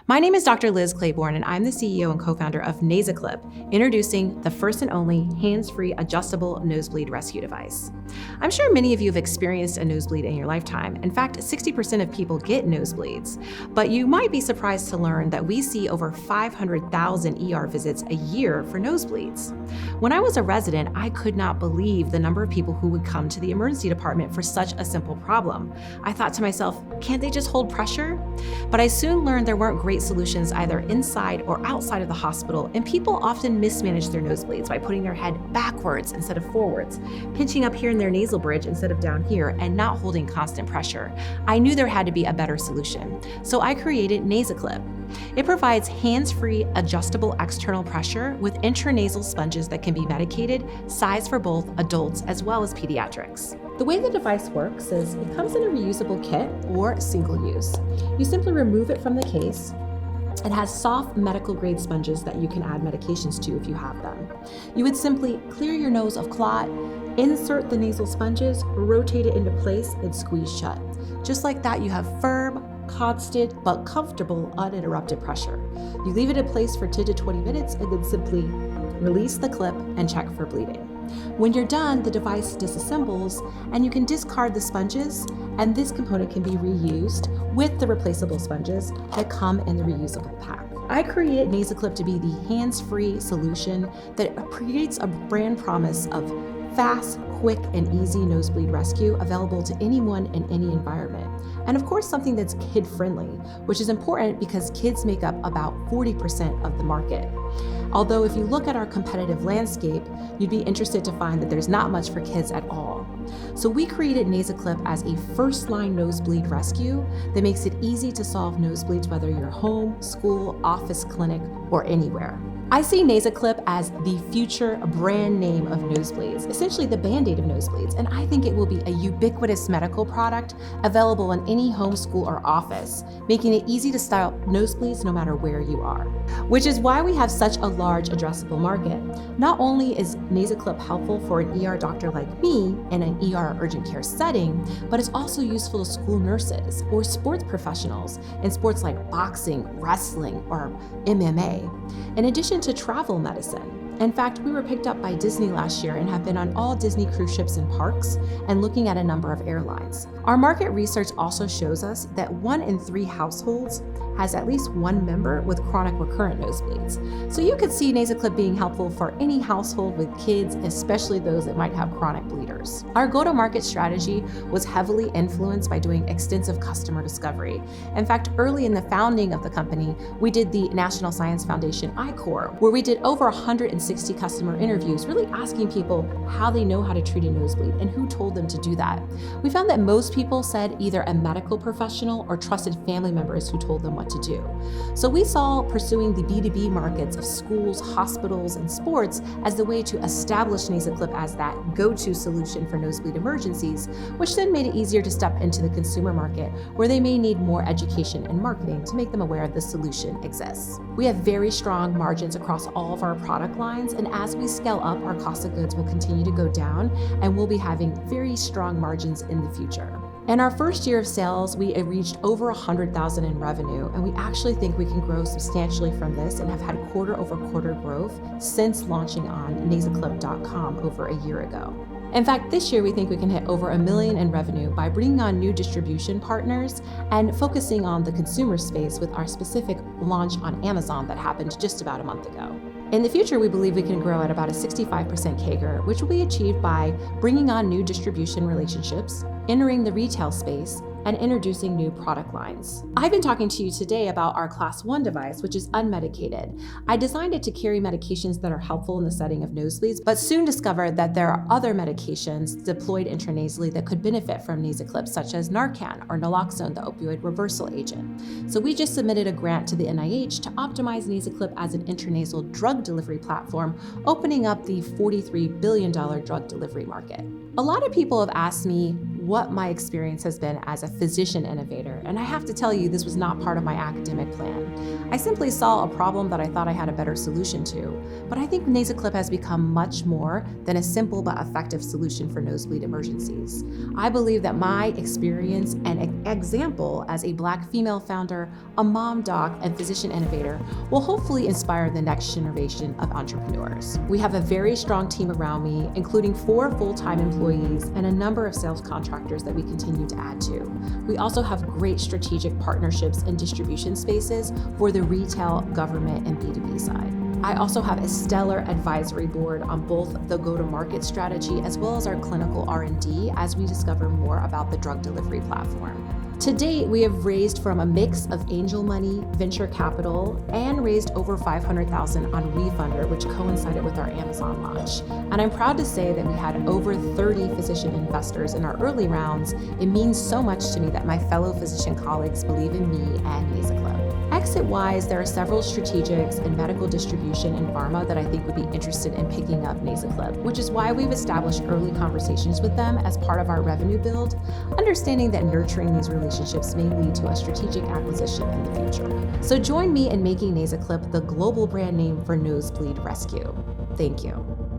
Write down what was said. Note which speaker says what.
Speaker 1: My name is Dr. Liz Claiborne, and I'm the CEO and co-founder of NasaClip, introducing the first and only hands-free adjustable nosebleed rescue device. I'm sure many of you have experienced a nosebleed in your lifetime. In fact, 60% of people get nosebleeds. But you might be surprised to learn that we see over 500,000 ER visits a year for nosebleeds. When I was a resident, I could not believe the number of people who would come to the emergency department for such a simple problem. I thought to myself, can't they just hold pressure? But I soon learned there weren't great solutions either inside or outside of the hospital, and people often mismanage their nosebleeds by putting their head backwards instead of forwards, pinching up here in their nasal bridge instead of down here, and not holding constant pressure. I knew there had to be a better solution, so I created NasaClip. It provides hands-free adjustable external pressure with intranasal sponges that can be medicated, sized for both adults as well as pediatrics. The way the device works is it comes in a reusable kit or single use. You simply remove it from the case. It has soft medical grade sponges that you can add medications to if you have them. You would simply clear your nose of clot, insert the nasal sponges, rotate it into place, and squeeze shut. Just like that, you have firm, constant, but comfortable, uninterrupted pressure. You leave it in place for 10 to 20 minutes and then simply release the clip and check for bleeding. When you're done, the device disassembles and you can discard the sponges, and this component can be reused with the replaceable sponges that come in the reusable pack. I created NasaClip to be the hands-free solution that creates a brand promise of fast, quick, and easy nosebleed rescue available to anyone in any environment. And of course, something that's kid-friendly, which is important because kids make up about 40% of the market. Although if you look at our competitive landscape, you'd be interested to find that there's not much for kids at all. So we created NasaClip as a first-line nosebleed rescue that makes it easy to solve nosebleeds whether you're home, school, office, clinic, or anywhere. I see NasaClip as the future brand name of nosebleeds, essentially the Band-Aid of nosebleeds, and I think it will be a ubiquitous medical product available in any home, school, or office, making it easy to style nosebleeds no matter where you are. Which is why we have such a large addressable market. Not only is NasaClip helpful for an ER doctor like me in an ER urgent care setting, but it's also useful to school nurses or sports professionals in sports like boxing, wrestling, or MMA. In addition to travel medicine. In fact, we were picked up by Disney last year and have been on all Disney cruise ships and parks and looking at a number of airlines. Our market research also shows us that 1 in 3 households has at least one member with chronic recurrent nosebleeds. So you could see NasaClip being helpful for any household with kids, especially those that might have chronic bleeders. Our go-to-market strategy was heavily influenced by doing extensive customer discovery. In fact, early in the founding of the company, we did the National Science Foundation I-Core, where we did over 160 customer interviews, really asking people how they know how to treat a nosebleed and who told them to do that. We found that most people said either a medical professional or trusted family members who told them what to do. So we saw pursuing the B2B markets of schools, hospitals, and sports as the way to establish NasaClip as that go-to solution for nosebleed emergencies, which then made it easier to step into the consumer market where they may need more education and marketing to make them aware the solution exists. We have very strong margins across all of our product lines, and as we scale up, our cost of goods will continue to go down and we'll be having very strong margins in the future. In our first year of sales, we reached over $100,000 in revenue, and we actually think we can grow substantially from this and have had quarter-over-quarter growth since launching on NasaClip.com over a year ago. In fact, this year we think we can hit over $1 million in revenue by bringing on new distribution partners and focusing on the consumer space with our specific launch on Amazon that happened just about a month ago. In the future, we believe we can grow at about a 65% CAGR, which will be achieved by bringing on new distribution relationships, entering the retail space, and introducing new product lines. I've been talking to you today about our Class 1 device, which is unmedicated. I designed it to carry medications that are helpful in the setting of nosebleeds, but soon discovered that there are other medications deployed intranasally that could benefit from NasaClip, such as Narcan or naloxone, the opioid reversal agent. So we just submitted a grant to the NIH to optimize NasaClip as an intranasal drug delivery platform, opening up the $43 billion drug delivery market. A lot of people have asked me, what my experience has been as a physician innovator, and I have to tell you, this was not part of my academic plan. I simply saw a problem that I thought I had a better solution to, but I think NasaClip has become much more than a simple but effective solution for nosebleed emergencies. I believe that my experience and example as a Black female founder, a mom doc, and physician innovator will hopefully inspire the next generation of entrepreneurs. We have a very strong team around me, including 4 full-time employees and a number of sales contractors that we continue to add to. We also have great strategic partnerships and distribution spaces for the retail, government, and B2B side. I also have a stellar advisory board on both the go-to-market strategy as well as our clinical R&D as we discover more about the drug delivery platform. To date, we have raised from a mix of angel money, venture capital, and raised over $500,000 on WeFunder, which coincided with our Amazon launch. And I'm proud to say that we had over 30 physician investors in our early rounds. It means so much to me that my fellow physician colleagues believe in me and NasaClip. Exit-wise, there are several strategics in medical distribution and pharma that I think would be interested in picking up NasaClip, which is why we've established early conversations with them as part of our revenue build, understanding that nurturing these relationships may lead to a strategic acquisition in the future. So join me in making NasaClip the global brand name for nosebleed rescue. Thank you.